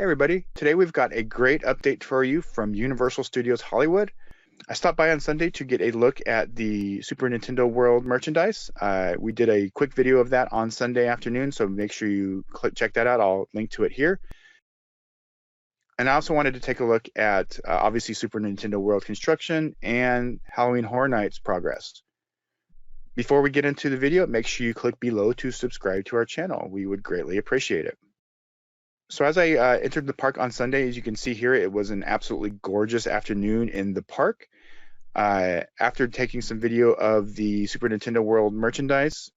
Hey everybody, today we've got a great update for you from Universal Studios Hollywood. I stopped by on Sunday to get a look at the Super Nintendo World merchandise. We did a quick video of that on Sunday afternoon, so make sure you check that out. I'll link to it here. And I also wanted to take a look at obviously Super Nintendo World construction and Halloween Horror Nights progress. Before we get into the video, make sure you click below to subscribe to our channel. We would greatly appreciate it. So as I entered the park on Sunday, as you can see here, it was an absolutely gorgeous afternoon in the park. After taking some video of the Super Nintendo World merchandise,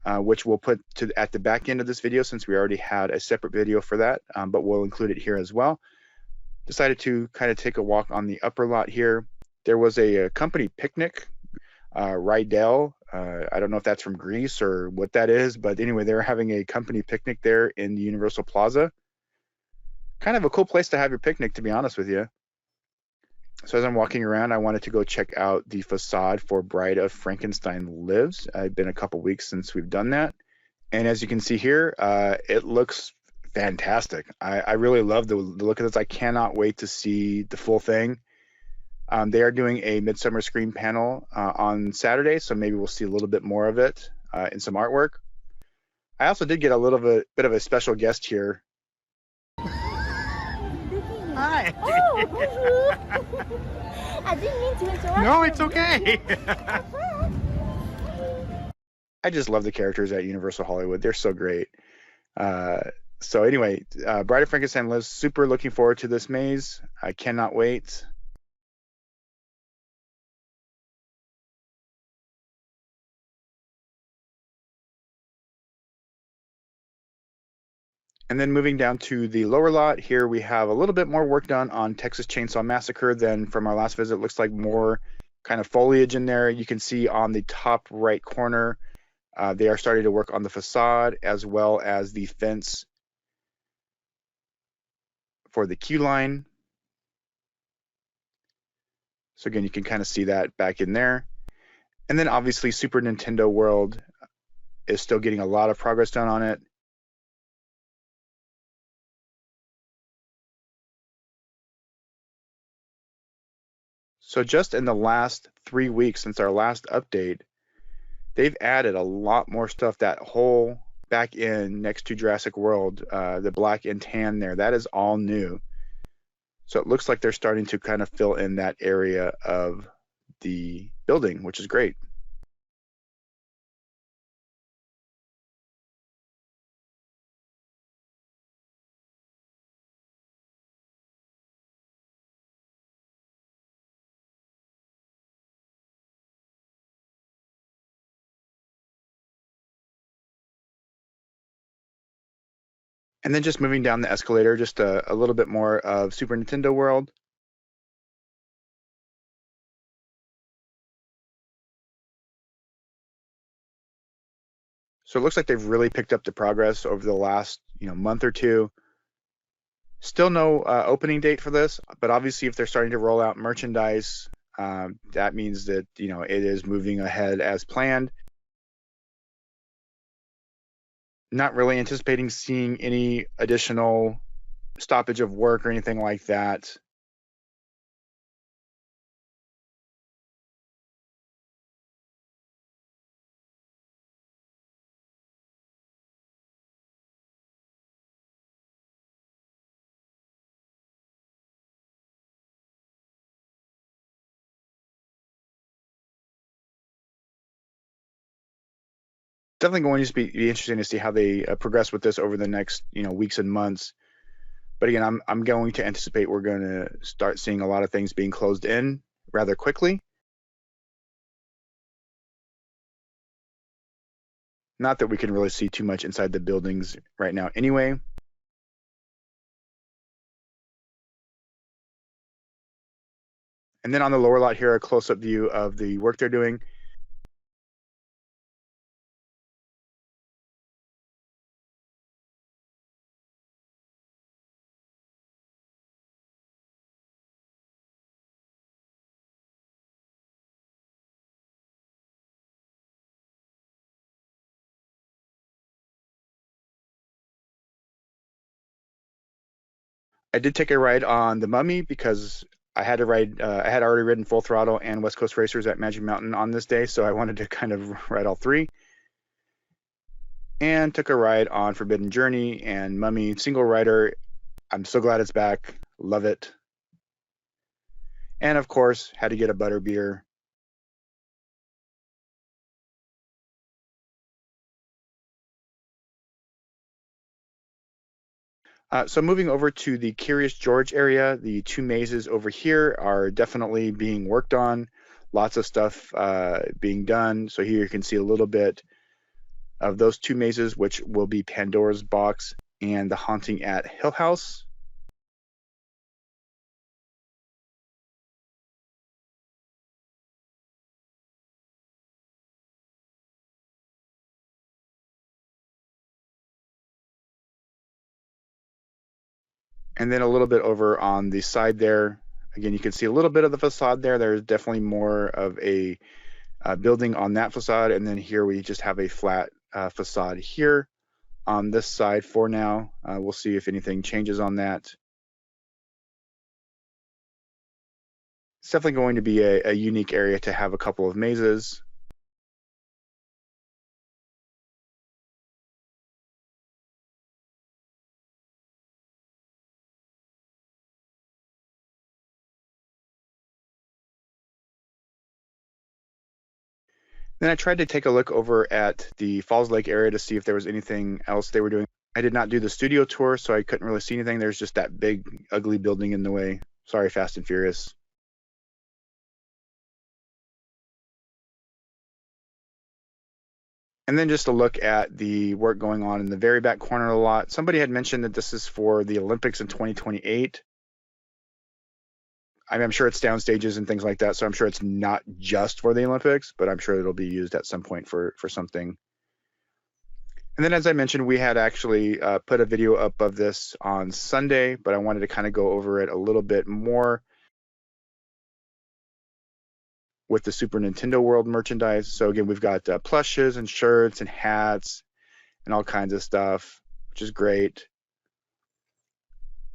which we'll put at the back end of this video since we already had a separate video for that, but we'll include it here as well. Decided to kind of take a walk on the upper lot here. There was a company picnic, Rydell. I don't know if that's from Greece or what that is, but anyway, they're having a company picnic there in the Universal Plaza. Kind of a cool place to have your picnic, to be honest with you. So as I'm walking around, I wanted to go check out the facade for Bride of Frankenstein Lives. It's been a couple weeks since we've done that. And as you can see here, it looks fantastic. I really love the look of this. I cannot wait to see the full thing. They are doing a Midsummer Screen panel on Saturday, so maybe we'll see a little bit more of it in some artwork. I also did get a little bit of a special guest here. Hi. Oh, bonjour. I didn't mean to interrupt. No, it's okay. I just love the characters at Universal Hollywood. They're so great. So anyway, Bride of Frankenstein Lives, super looking forward to this maze. I cannot wait. And then moving down to the lower lot, here we have a little bit more work done on Texas Chainsaw Massacre than from our last visit. It looks like more kind of foliage in there. You can see on the top right corner, they are starting to work on the facade as well as the fence for the queue line. So again, you can kind of see that back in there. And then obviously Super Nintendo World is still getting a lot of progress done on it. So just in the last 3 weeks since our last update, they've added a lot more stuff. That whole back end next to Jurassic World, the black and tan there, that is all new. So it looks like they're starting to kind of fill in that area of the building, which is great. And then just moving down the escalator, just a little bit more of Super Nintendo World. So it looks like they've really picked up the progress over the last month or two. Still no opening date for this, but obviously if they're starting to roll out merchandise, that means that it is moving ahead as planned. Not really anticipating seeing any additional stoppage of work or anything like that. Definitely going to be interesting to see how they progress with this over the next weeks and months. But again, I'm going to anticipate we're going to start seeing a lot of things being closed in rather quickly. Not that we can really see too much inside the buildings right now anyway. And then on the lower lot here, a close-up view of the work they're doing. I did take a ride on the Mummy because I had to ride. I had already ridden Full Throttle and West Coast Racers at Magic Mountain on this day, so I wanted to kind of ride all three. And took a ride on Forbidden Journey and Mummy single rider. I'm so glad it's back. Love it. And of course, had to get a butterbeer. So moving over to the Curious George area, the two mazes over here are definitely being worked on. Lots of stuff being done. So here you can see a little bit of those two mazes, which will be Pandora's Box and The Haunting at Hill House. And then a little bit over on the side there, again, you can see a little bit of the facade there. There's definitely more of a building on that facade. And then here we just have a flat facade here on this side for now. We'll see if anything changes on that. It's definitely going to be a unique area to have a couple of mazes. Then I tried to take a look over at the Falls Lake area to see if there was anything else they were doing. I did not do the studio tour, so I couldn't really see anything. There's just that big, ugly building in the way. Sorry, Fast and Furious. And then just a look at the work going on in the very back corner of the lot. Somebody had mentioned that this is for the Olympics in 2028. I'm sure it's down stages and things like that, so I'm sure it's not just for the Olympics, but I'm sure it'll be used at some point for something. And then, as I mentioned, we had actually put a video up of this on Sunday, but I wanted to kind of go over it a little bit more with the Super Nintendo World merchandise. So again, we've got plushes and shirts and hats and all kinds of stuff, which is great.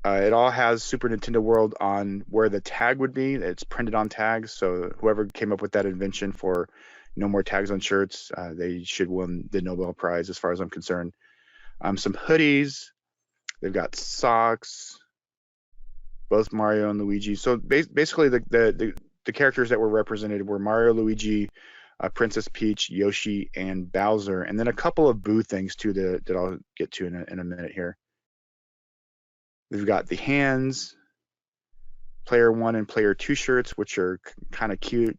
It all has Super Nintendo World on where the tag would be. It's printed on tags, so whoever came up with that invention for no more tags on shirts, they should win the Nobel Prize as far as I'm concerned. Some hoodies. They've got socks, both Mario and Luigi. So basically the characters that were represented were Mario, Luigi, Princess Peach, Yoshi, and Bowser, and then a couple of Boo things too that I'll get to in a minute here. We've got the hands, player 1 and player 2 shirts, which are kind of cute.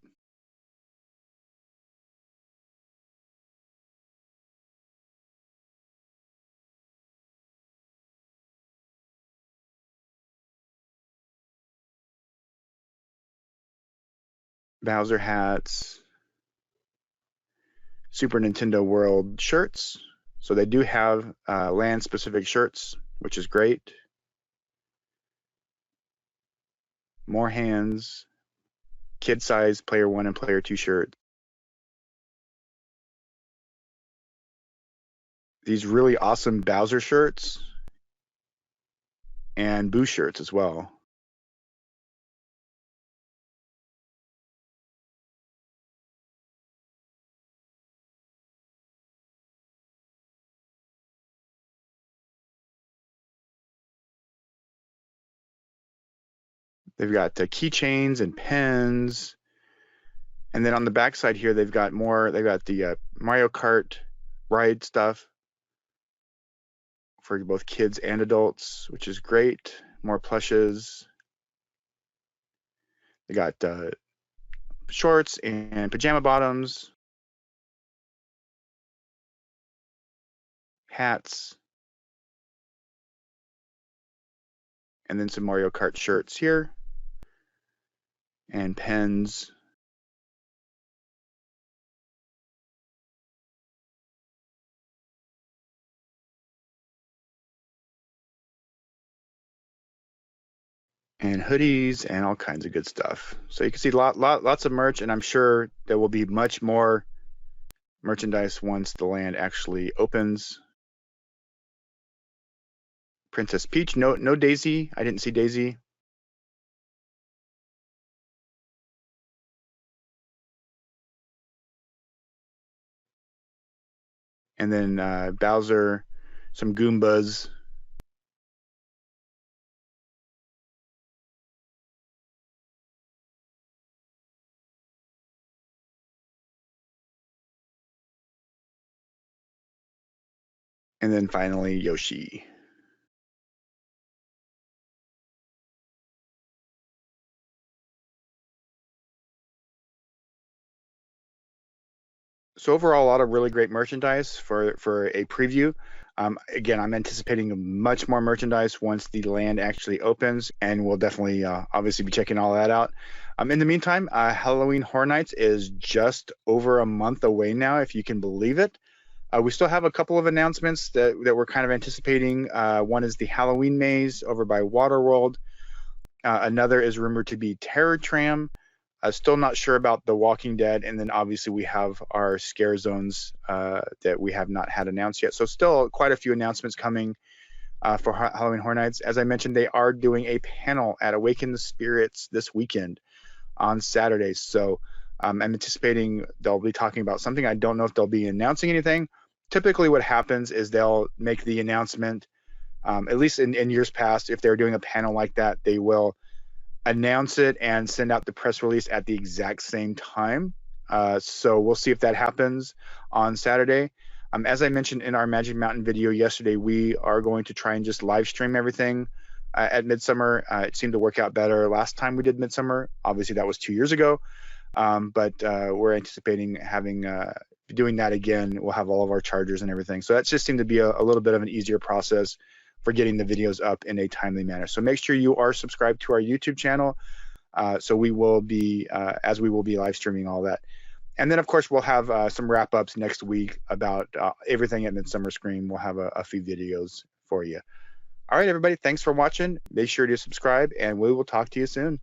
Bowser hats, Super Nintendo World shirts. So they do have land-specific shirts, which is great. More hands, kid-size player 1 and player 2 shirts. These really awesome Bowser shirts and Boo shirts as well. They've got keychains and pens. And then on the back side here, they've got the Mario Kart ride stuff for both kids and adults, which is great. More plushes. They got shorts and pajama bottoms, hats, and then some Mario Kart shirts here, and pens. And hoodies and all kinds of good stuff. So you can see lots of merch, and I'm sure there will be much more merchandise once the land actually opens. Princess Peach. No Daisy. I didn't see Daisy. And then Bowser, some Goombas. And then finally Yoshi. So overall, a lot of really great merchandise for a preview. Again, I'm anticipating much more merchandise once the land actually opens, and we'll definitely obviously be checking all that out. In the meantime, Halloween Horror Nights is just over a month away now, if you can believe it. We still have a couple of announcements that we're kind of anticipating. One is the Halloween Maze over by Waterworld. Another is rumored to be Terror Tram. Still not sure about The Walking Dead, and then obviously we have our scare zones that we have not had announced yet. So still quite a few announcements coming for Halloween Horror Nights. As I mentioned, they are doing a panel at Awaken the Spirits this weekend on Saturday. So I'm anticipating they'll be talking about something. I don't know if they'll be announcing anything. Typically what happens is they'll make the announcement, at least in years past, if they're doing a panel like that, they will announce it and send out the press release at the exact same time. So we'll see if that happens on Saturday. As I mentioned in our Magic Mountain video yesterday, we are going to try and just live stream everything at Midsummer. It seemed to work out better last time we did Midsummer. Obviously, that was 2 years ago, but we're anticipating having doing that again. We'll have all of our chargers and everything. So that just seemed to be a little bit of an easier process for getting the videos up in a timely manner. So make sure you are subscribed to our YouTube channel. So we will be, as we will be live streaming all that. And then of course we'll have some wrap ups next week about everything at Midsummer Scream. We'll have a few videos for you. All right, everybody, thanks for watching. Make sure to subscribe and we will talk to you soon.